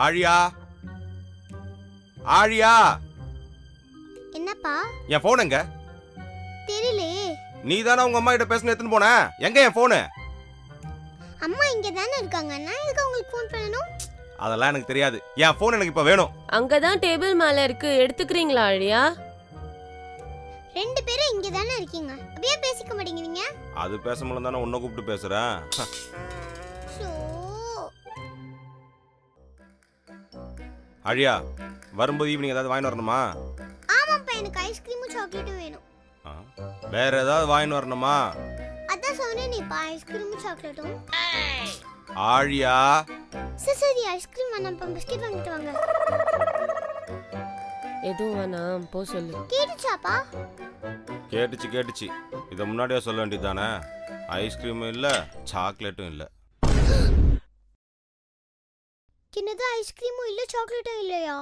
ஆழியா ஆழியா. என்னப்பா? என் போன் எங்க? தெரியலையே. நீ தானே உங்க அம்மா கிட்ட பேசணும் எடுத்துன்னு போன. எங்க என் போனு? அம்மா இங்க தானே இருக்காங்க. நான் எதுக்கு உங்களுக்கு ஃபோன் பண்ணனும்? அதெல்லாம் எனக்கு தெரியாது. என் போன் எனக்கு இப்ப வேணும். அங்கதான் டேபிள் மேல இருக்கு, எடுத்துக்கிறீங்களா ஆழியா? ரெண்டு பேரும் இங்க தானே இருக்கீங்க, அப்படியே பேசிக்க மாட்டேங்கிறீங்க? அது பேச முடியல தானே உன்னை கூப்பிட்டு பேசுறேன். ஆழியா, வரும்போது ஈவினிங் ஏதாவது வாங்கி வரணுமா? ஆமாப்பா, எனக்கு ஐஸ்கிரீமும் சாக்லேட்டும் வேணும். வேற ஏதாவது வாங்கி வரணுமா? அதான் சொன்னேனேப்பா, ஐஸ்கிரீமும் சாக்லேட்டும். ஆழியா. சரி ஐஸ்கிரீம் வேணாம்ப்பா, பிஸ்கட் வாங்கிட்டு வாங்க. எதுவும் வேணாம், போ சொல்லு. கேட்டுச்சாப்பா? கேட்டுச்சு. இதை முன்னாடியே சொல்ல வேண்டியதானே. ஐஸ்கிரீமும் இல்ல, சாக்லேட்டும் இல்ல. என்னது, ஐஸ்கிரீமும் இல்ல சாக்லேட்டும் இல்லையா?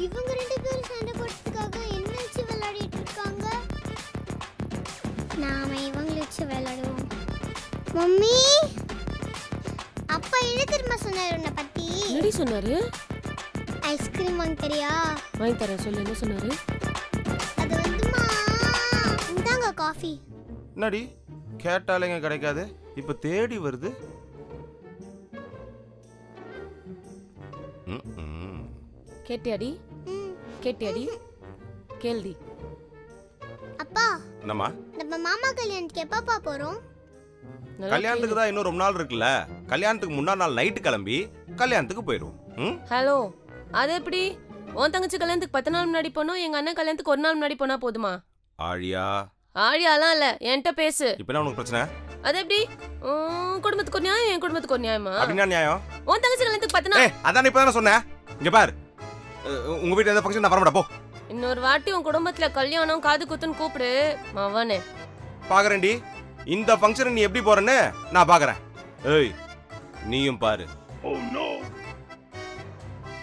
இவங்க ரெண்டு பேரும் சண்டை போடுறதுக்காக என்ன வச்சு விளையாடிட்டு இருக்காங்க? நாம இவங்களை வச்சு விளையாடுவோம். மம்மி, அப்பா என்ன தெரியுமா சொன்னாரு உன்னை பத்தி? என்னடி சொன்னாரு? ஐஸ்கிரீம் வாங்கி தரியா? வாங்கி தரேன், சொல்லு. என்ன சொன்னாரு? அது வந்துமா, இந்தாங்க காஃபி. என்னடி கேட்டாலேங்க கிடைக்காது, இப்ப தேடி வருது. கேட்டியாடி? கேட்டியாடி? கேள்டி. அப்பா, என்னம்மா? நம்ம மாமா கல்யாணத்துக்கு எப்பப்பா போறோம்? கல்யாணத்துக்கு தான் இன்னும் ரொம்ப நாள் இருக்குல்ல. கல்யாணத்துக்கு முன்னாள் நாள் நைட்டு கிளம்பி கல்யாணத்துக்கு போயிடுவோம். ஹலோ, அது எப்படி? உன் தங்கச்சி கல்யாணத்துக்கு 10 நாள் முன்னாடி போனோம், எங்க அண்ணன் கல்யாணத்துக்கு 1 நாள் முன்னாடி போனா போதுமா? ஆழியா. ஆழியாலாம் இல்ல, என்கிட்ட பேசு. இப்ப என்ன உனக்கு பிரச்சனை? அது எப்படி? குடும்பத்துக்கு ஒரு நியாயம், என் குடும்பத்துக்கு ஒரு நியாயமா? அப்படின்னா நியாயம். உன் தங்கச்சி கல்யாணத்துக்கு 10 நாள். அதான் இப்ப தானே சொன்னேன். இங்க பாரு, உங்க வீட்டுல எந்த ஃபங்க்ஷன் நான் வரமாட்டா, போ. இன்னொரு வாட்டி உன் குடும்பத்துல கல்யாணம் காது குத்துன்னு கூப்பிடு மவனே. பாக்குறேன்டி, இந்த ஃபங்க்ஷன் நீ எப்படி போறன்னு நான் பாக்குறேன். ஏய், நீயும் பாரு.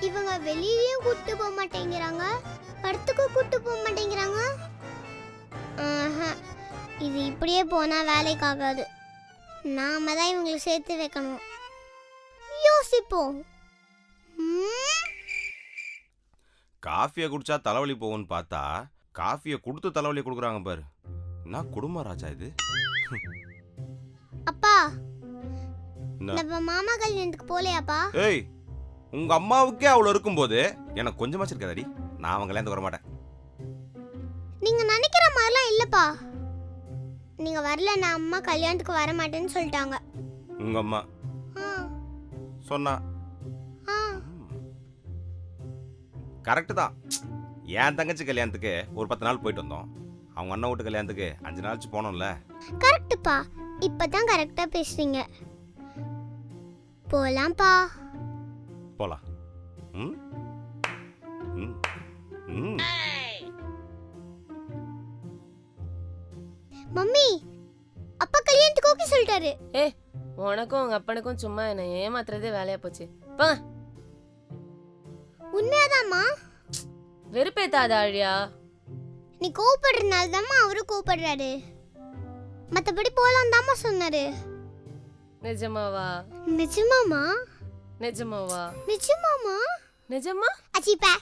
இவங்க வெளியிலயும் கூட்டு போக மாட்டேங்கிறாங்க, படத்துக்கு கூட்டு போக மாட்டேங்கிறாங்க. இது இப்படியே போனா வேலைக்கு ஆகாது. நாம தான் இவங்களை சேர்த்து வைக்கணும். யோசிப்போம். காஃபியை குடிச்சா தலைவலி போகும்னு பார்த்தா காஃபியை கொடுத்து தலைவலி கொடுக்குறாங்க பாரு. என்ன குடும்ப ராஜா இது? அப்பா, நம்ம மாமா கல்யாணத்துக்கு போலையாப்பா? ஏய், உங்க அம்மாவுக்கே அவ்வளவு இருக்கும்போது எனக்கு கொஞ்சமாச்சு இருக்காதடி. நான் அவங்க கல்யாணத்துக்கு வர மாட்டேன். நீங்க நினைக்கிற மாதிரிலாம் இல்லப்பா. நீங்க வரல, நான் அம்மா கல்யாணத்துக்கு வர மாட்டேன்னு சொல்லிட்டாங்க. உங்க அம்மா சொன்னா கரெக்டு தான். என் தங்கச்சி கல்யாணத்துக்கு ஒரு 10 நாள் போயிட்டு வந்தோம். அவங்க அண்ணன் வீட்டு கல்யாணத்துக்கு 5 நாள் போனோம்ல. கரெக்டுப்பா, இப்பதான் கரெக்டா பேசுறீங்க. போலாம்ப்பா. போலாம். மம்மி, அப்பா கல்யாணத்துக்கு ஓகே சொல்லிட்டாரு. உனக்கும் உங்க அப்பனுக்கும் சும்மா என்ன ஏமாத்துறதே வேலையா போச்சு. போங்க. உண்மையாதாம்மா? வெறுப்பேத்தாத ஆழியா. நீ கோவப்படுறதுனால தாம்மா அவரு கோவப்படுறாரு. மத்தபடி போலாம் தாம்மா சொன்னாரு. நிஜமாவா? நிஜமாமா? நிஜமாவா? நிஜமாமா? நிஜமா? அச்சிப்பா.